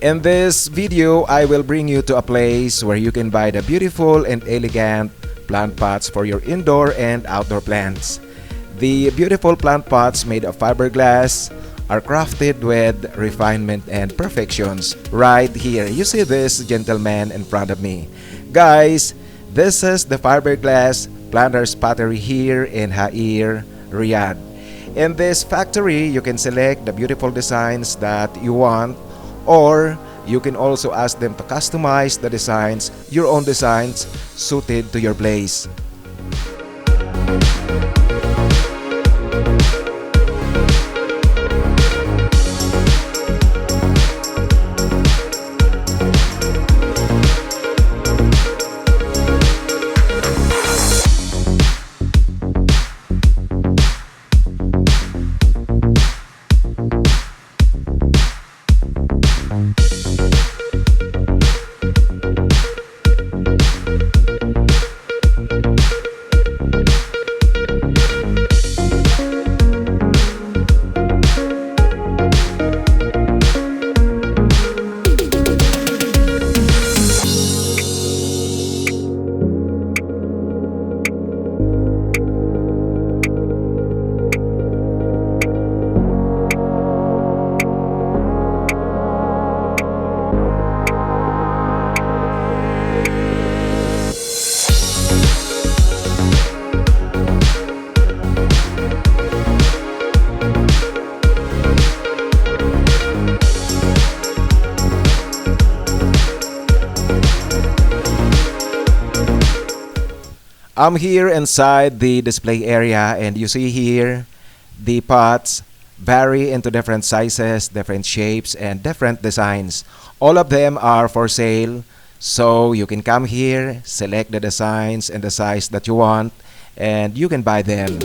In this video, I will bring you to a place where you can buy the beautiful and elegant plant pots for your indoor and outdoor plants. The beautiful plant pots made of fiberglass are crafted with refinement and perfections. Right here, you see this gentleman in front of me. Guys, this is the fiberglass planters pottery here in Haeer, Riyadh. In this factory, you can select the beautiful designs that you want, or you can also ask them to customize the designs, your own designs suited to your place. I'm here inside the display area, and you see here the pots vary into different sizes, different shapes, and different designs. All of them are for sale, so you can come here, select the designs and the size that you want, and you can buy them.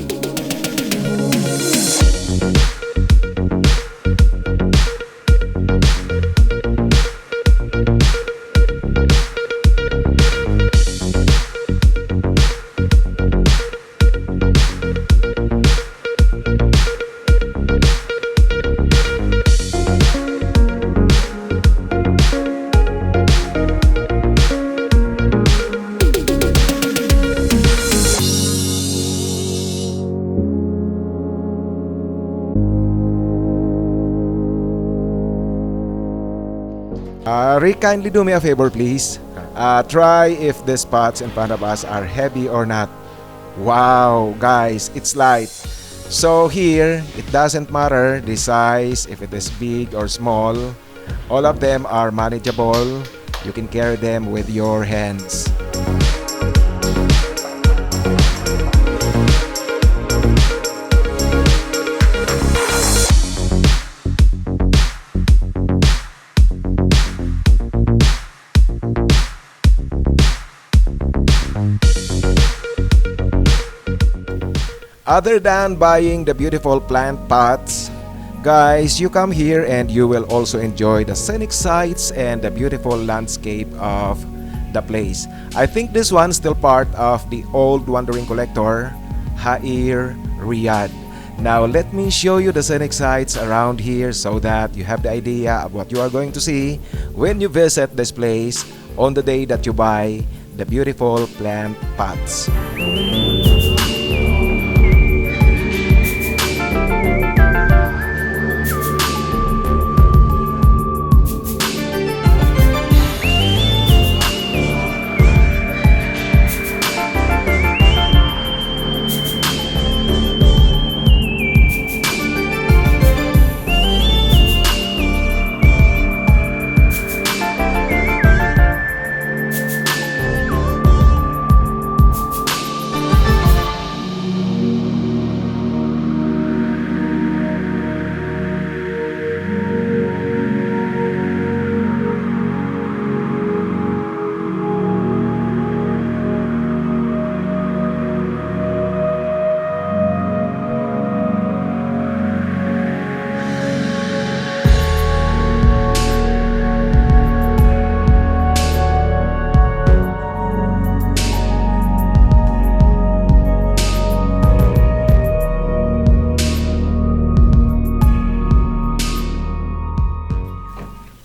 Rick, kindly do me a favor, please. Try if these pots in front of us are heavy or not. Wow, guys, it's light. So here, it doesn't matter the size, if it is big or small. All of them are manageable. You can carry them with your hands. Other than buying the beautiful plant pots, guys, you come here and you will also enjoy the scenic sights and the beautiful landscape of the place. I think this one's still part of the old wandering collector, Haeer, Riyadh. Now let me show you the scenic sights around here so that you have the idea of what you are going to see when you visit this place on the day that you buy the beautiful plant pots.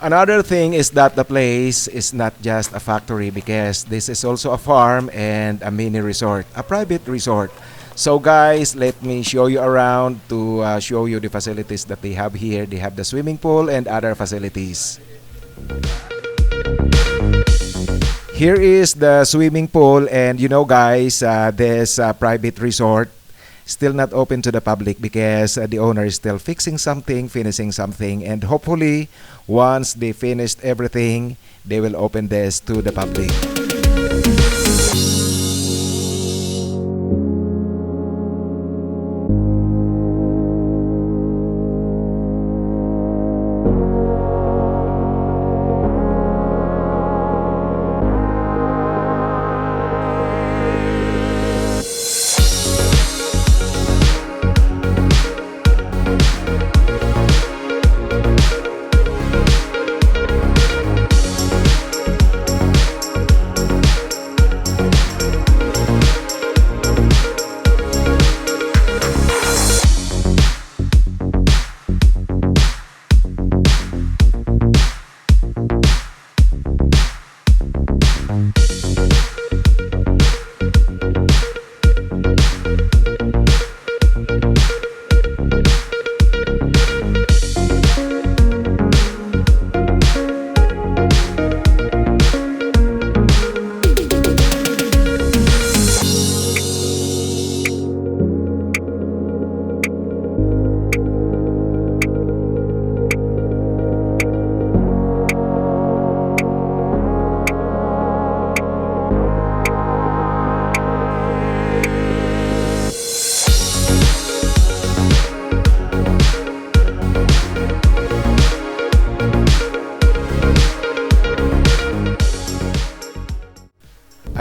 Another thing is that the place is not just a factory because this is also a farm and a mini resort, a private resort. So guys, let me show you around to show you the facilities that they have here. They have the swimming pool and other facilities. Here is the swimming pool, and you know guys, this private resort still not open to the public because the owner is still fixing something, finishing something, and hopefully once they finished everything, they will open this to the public.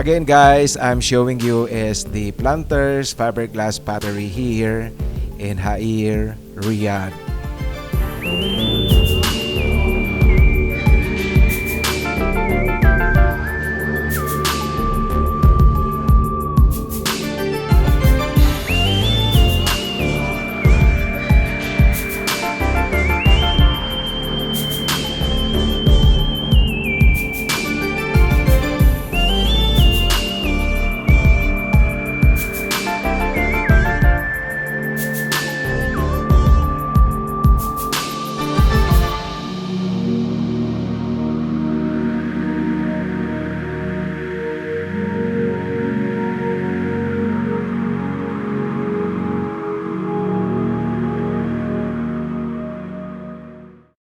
Again guys, I'm showing you is the Planters fiberglass pottery here in Haeer, Riyadh.